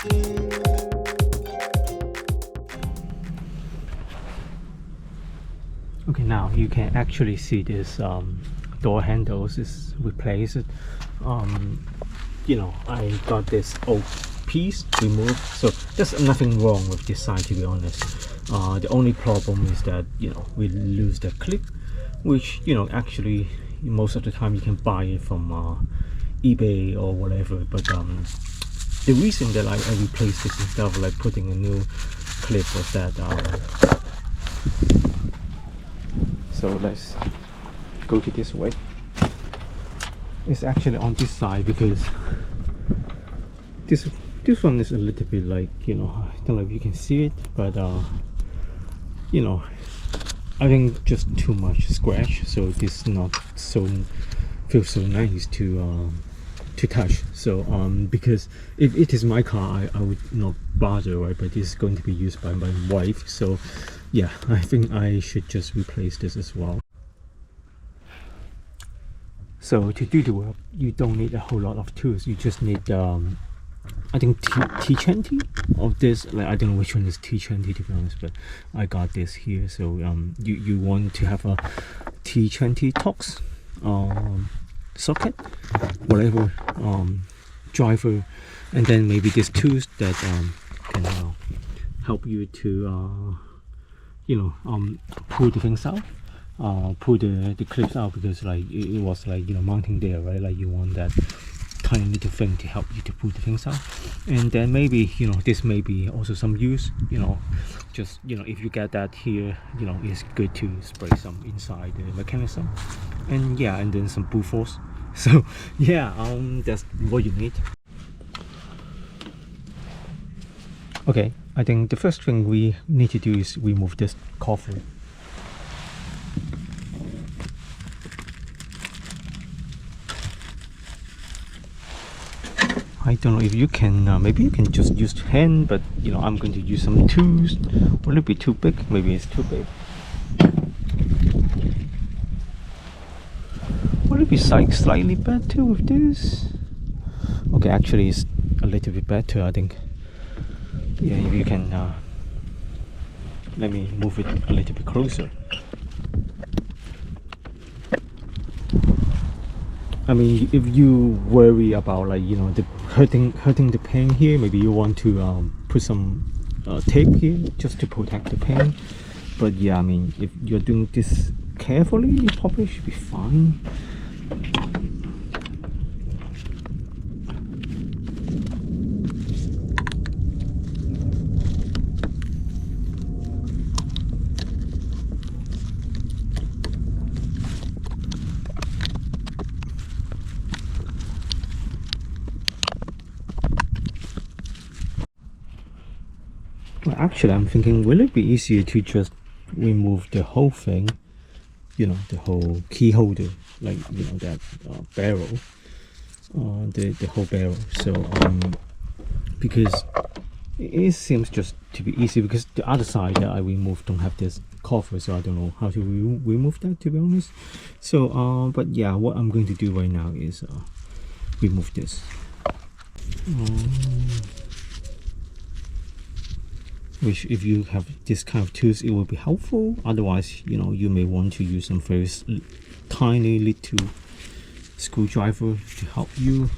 Okay, now you can actually see this door handles is replaced. You know, I got this old piece removed, so there's nothing wrong with this side, to be honest. The only problem is that, you know, we lose the clip, which, you know, actually most of the time you can buy it from eBay or whatever. But the reason that I replaced this instead of like putting a new clip was that so let's go to this way. It's actually on this side because this one is a little bit like, you know, I don't know if you can see it, but you know, I think just too much scratch, so this not so feels so nice to touch. So because if it is my car, I would not bother, right? But this is going to be used by my wife, so yeah, I think I should just replace this as well. So to do the work, you don't need a whole lot of tools. You just need I think T20 of this. Like, I don't know which one is T20 to be honest, but I got this here. So you want to have a T20 Tox socket, whatever driver, and then maybe these tools that can help you to you know, pull the things out, pull the clips out, because like it was like, you know, mounting there, right? Like you want that tiny little thing to help you to pull the things out. And then maybe, you know, this may be also some use, you know, just, you know, if you get that here, you know, it's good to spray some inside the mechanism. And yeah, and then some brute force. So yeah, that's what you need. Okay, I think the first thing we need to do is remove this cover. I don't know if you can, maybe you can just use hand, but you know, I'm going to use some tools. Will it be too big? Maybe it's too big. Will it be slightly better with this? Okay, actually it's a little bit better, I think. Yeah, if you can let me move it a little bit closer. I mean, if you worry about, like, you know, the hurting the paint here, maybe you want to put some tape here just to protect the paint. But yeah, I mean, if you're doing this carefully, you probably should be fine. Well, actually, I'm thinking, will it be easier to just remove the whole thing, you know, the whole key holder, like, you know, that barrel, the whole barrel. So because it seems just to be easy, because the other side that I removed don't have this cover, so I don't know how to remove that, to be honest. So but yeah, what I'm going to do right now is remove this. Which, if you have this kind of tools, it will be helpful. Otherwise, you know, you may want to use some very tiny little screwdriver to help you.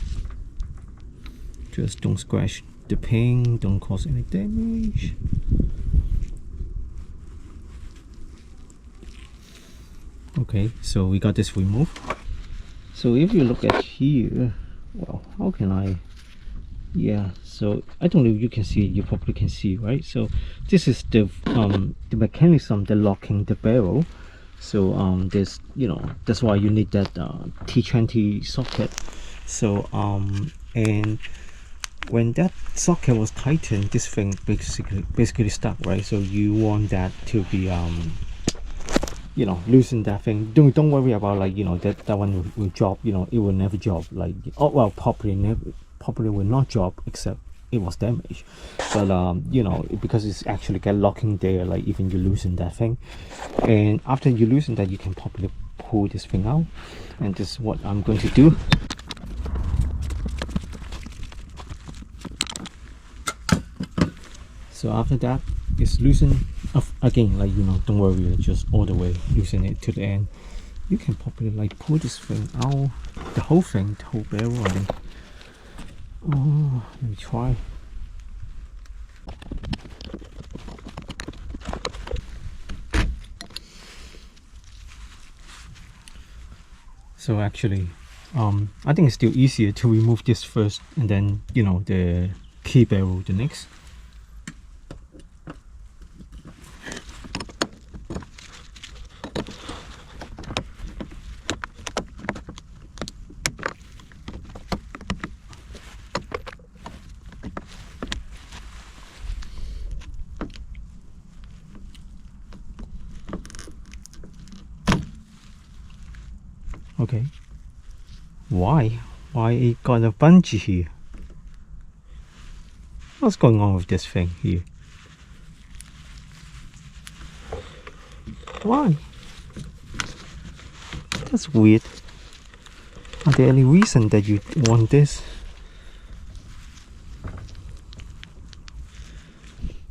Just don't scratch the paint, don't cause any damage. Okay, so we got this removed. So if you look at here, well, how can I, yeah, so I don't know if you can see, you probably can see, right? So this is the mechanism that locking the barrel. So this, you know, that's why you need that T20 socket. So and when that socket was tightened, this thing basically stuck, right? So you want that to be you know, loosen that thing. Don't worry about, like, you know, that one will drop, you know, it will never drop. Like, oh well, probably will not drop, except it was damaged. But you know, because it's actually get locking there, like even you loosen that thing, and after you loosen that, you can probably pull this thing out. And this is what I'm going to do. So after that, it's loosen again, like, you know, don't worry, just all the way loosen it to the end. You can probably like pull this thing out, the whole thing, the whole barrel, I think. Oh, let me try. So actually, I think it's still easier to remove this first and then, you know, the key barrel the next. Okay. Why it got a bungee here? What's going on with this thing here? Why? That's weird. Are there any reason that you want this?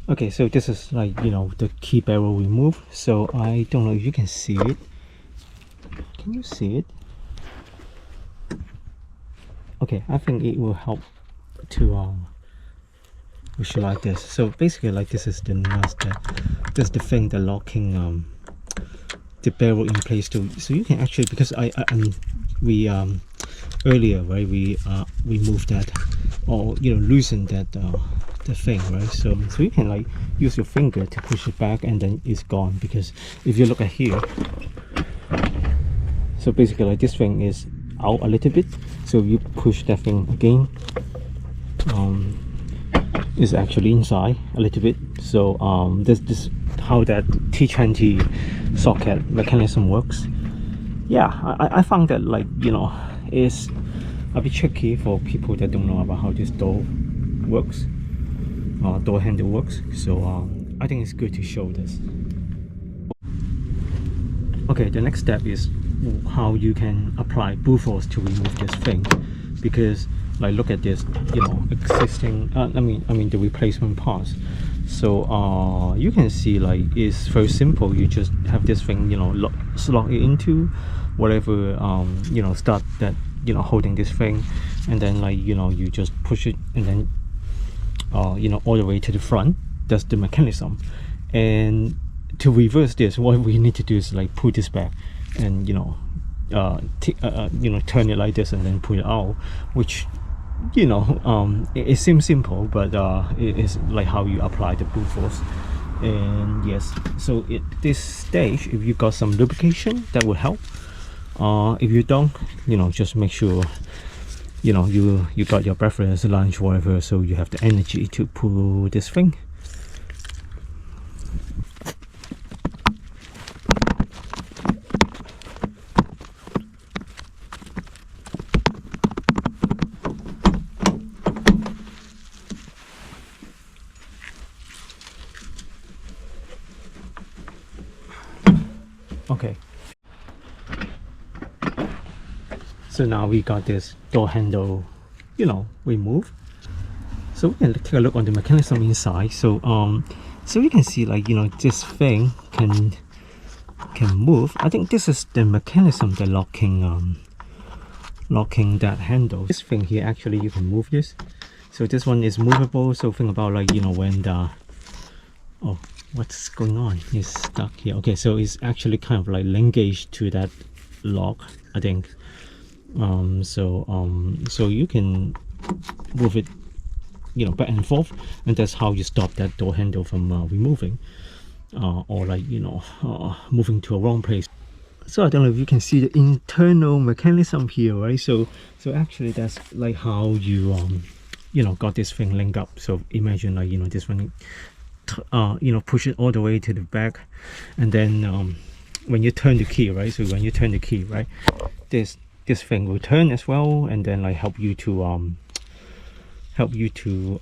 Okay, so this is like, you know, the key barrel removed. So I don't know if you can see it. Can you see it? Okay, I think it will help to visualize this. So basically, like, this is the nut, this is the thing that locking the barrel in place too. So you can actually, because we earlier, right, we moved that, or, you know, loosen that the thing, right? So you can like use your finger to push it back and then it's gone. Because if you look at here, so basically like this thing is out a little bit, so you push that thing again, is actually inside a little bit. So this how that T20 socket mechanism works. Yeah, I found that, like, you know, is a bit tricky for people that don't know about how this door works, door handle works. So I think it's good to show this. Okay, the next step is how you can apply brute force to remove this thing. Because, like, look at this, you know, existing I mean the replacement parts. So you can see, like, it's very simple. You just have this thing, you know, slot it into whatever, you know, start that, you know, holding this thing, and then, like, you know, you just push it, and then you know, all the way to the front. That's the mechanism. And to reverse this, what we need to do is like pull this back and, you know, you know, turn it like this and then pull it out, which, you know, it seems simple, but it is like how you apply the brute force. And yes, so at this stage, if you got some lubrication, that will help. If you don't, you know, just make sure, you know, you got your breakfast, lunch, whatever, so you have the energy to pull this thing. Okay, so now we got this door handle, you know, removed. So we can take a look on the mechanism inside. So so you can see, like, you know, this thing can move. I think this is the mechanism that locking that handle. This thing here, actually, you can move this. So this one is movable. So think about, like, you know, when the what's going on? It's stuck here. Okay, so it's actually kind of like linkage to that lock, I think. So you can move it, you know, back and forth, and that's how you stop that door handle from removing, or, like, you know, moving to a wrong place. So I don't know if you can see the internal mechanism here, right? So actually that's like how you you know, got this thing linked up. So imagine, like, you know, this one, you know, push it all the way to the back, and then when you turn the key, right? So when you turn the key, right, this thing will turn as well, and then, like, help you to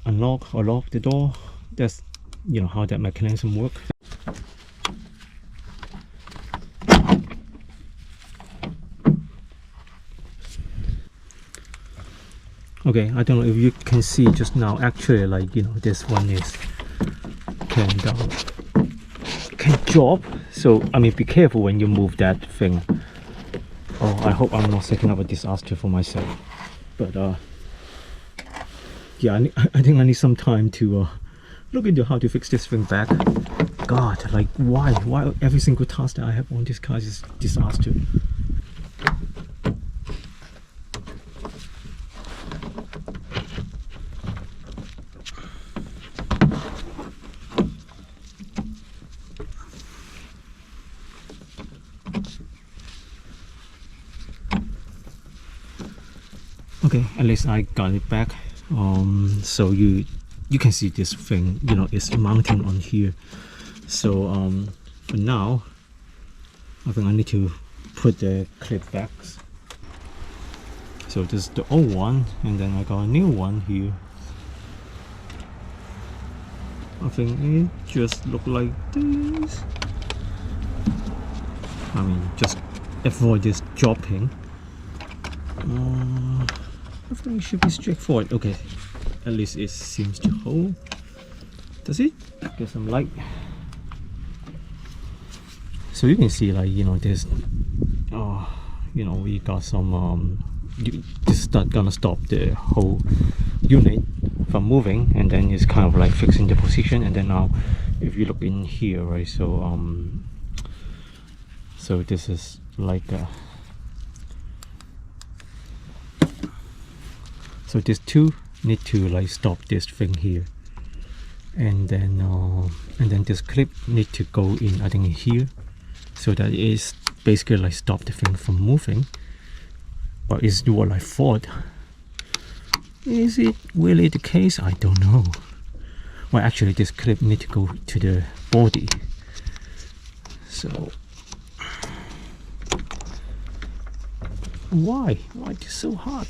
unlock or lock the door. That's, you know, how that mechanism works. Okay, I don't know if you can see just now, actually, like, you know, this one is can drop. So I mean, be careful when you move that thing. Oh, I hope I'm not setting up a disaster for myself. But yeah, I think I need some time to look into how to fix this thing back. God, like why every single task that I have on this car is disaster. Okay, at least I got it back. So you can see this thing, you know, it's mounting on here. So for now, I think I need to put the clip back. So this is the old one, and then I got a new one here. I think it just look like this. I mean, just avoid this dropping. I think it should be straightforward. Okay, at least it seems to hold. Does it? Get some light. So you can see, like, you know, there's you know, we got some this is not gonna stop the whole unit from moving, and then it's kind of like fixing the position. And then now if you look in here, right, so so this is like so these two need to like stop this thing here, and then this clip need to go in, I think, in here, so that it is basically like stop the thing from moving. But is what I thought. Is it really the case? I don't know. Well, actually this clip need to go to the body. So why it is so hard?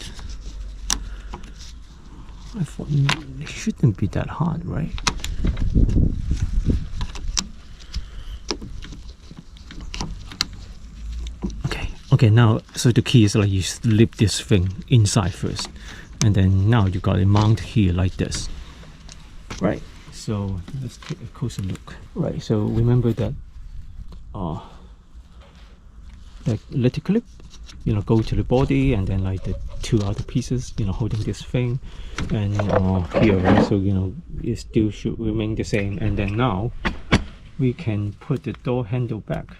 I thought it shouldn't be that hard, right? Okay, now, so the key is like you slip this thing inside first, and then now you got it mount here like this, right? So let's take a closer look. Right, so remember that that little clip, you know, go to the body, and then like the two other pieces, you know, holding this thing, and here, right? So, you know, it still should remain the same. And then now we can put the door handle back.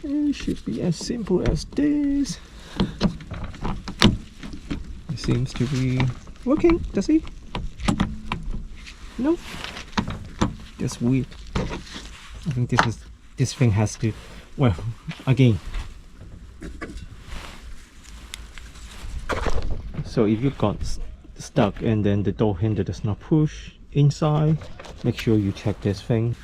It should be as simple as this. It seems to be working. Does it? No. That's weird. I think this thing has to, well, again. So if you got stuck and then the door handle does not push inside, make sure you check this thing.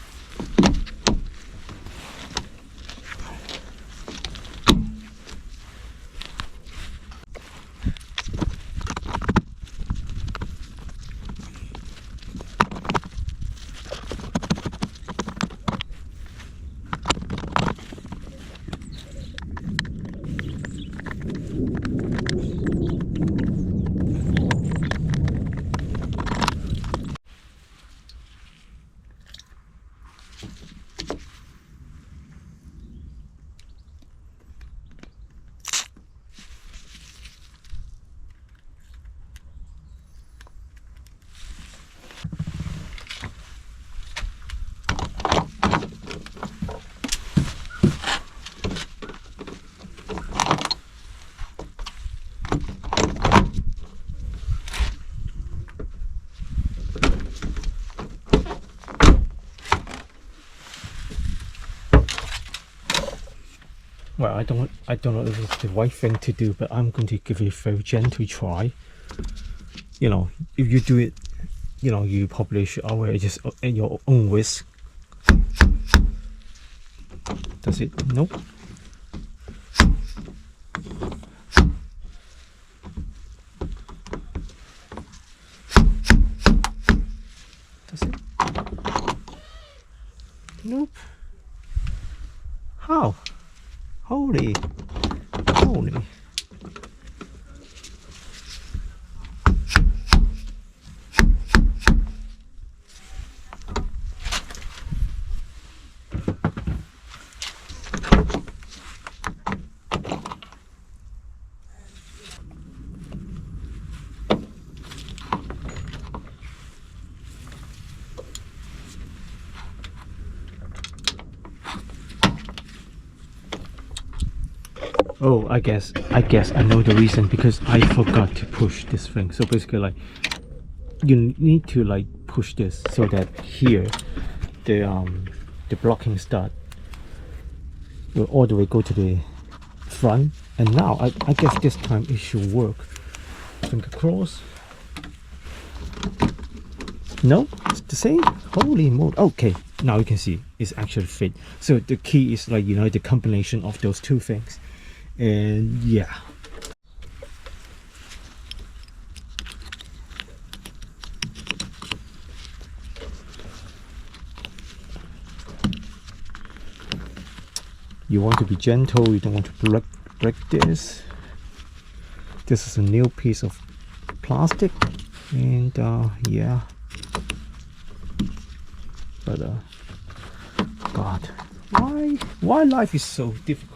Well, I don't know if it's the right thing to do, but I'm going to give it a very gentle try. You know, if you do it, you know, you probably should always just at your own risk. Does it? Nope. Does it? Nope. How? Holy. Oh, I guess I know the reason, because I forgot to push this thing. So basically, like, you need to like push this so that here the blocking stud will all the way go to the front. And now I guess this time it should work. Finger cross. No, it's the same. Holy moly. Okay, now you can see it's actually fit. So the key is, like, you know, the combination of those two things. And yeah. You want to be gentle, you don't want to break this. This is a new piece of plastic, and yeah. But God, why life is so difficult?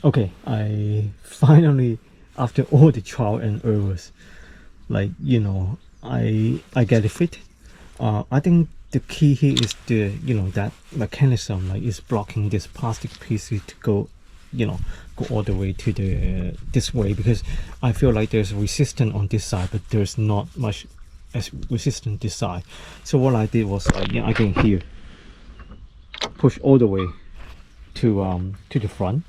Okay, I finally, after all the trial and errors, like, you know, I get it fitted. I think the key here is the, you know, that mechanism, like, is blocking this plastic piece to go, you know, go all the way to the this way, because I feel like there's resistance on this side, but there's not much as resistance this side. So what I did was, like, yeah, again here, push all the way to the front,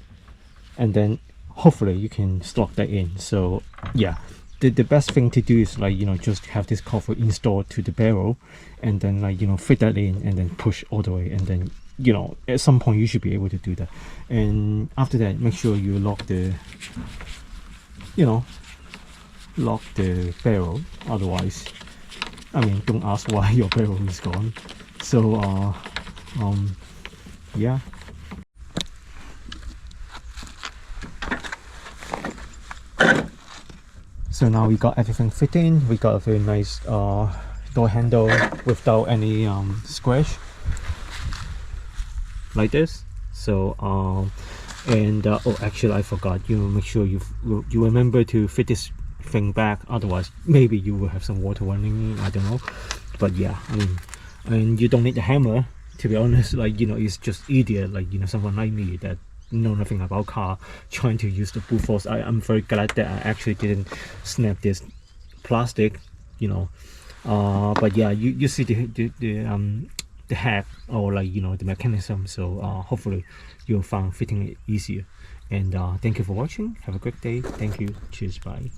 and then hopefully you can slot that in. So yeah, the best thing to do is, like, you know, just have this cover installed to the barrel, and then, like, you know, fit that in and then push all the way, and then, you know, at some point you should be able to do that. And after that, make sure you lock the, you know, lock the barrel. Otherwise, I mean, don't ask why your barrel is gone. So yeah. So now we got everything fitting. We got a very nice door handle without any scratch, like this. So oh, actually I forgot, you make sure you remember to fit this thing back, otherwise maybe you will have some water running, I don't know. But yeah, I mean, and you don't need a hammer, to be honest. Like, you know, it's just idiot, like, you know, someone like me that know nothing about car trying to use the brute force. I'm very glad that I actually didn't snap this plastic, you know. But yeah, you see the hack, or, like, you know, the mechanism. So hopefully you'll find fitting it easier. And thank you for watching. Have a great day. Thank you. Cheers. Bye.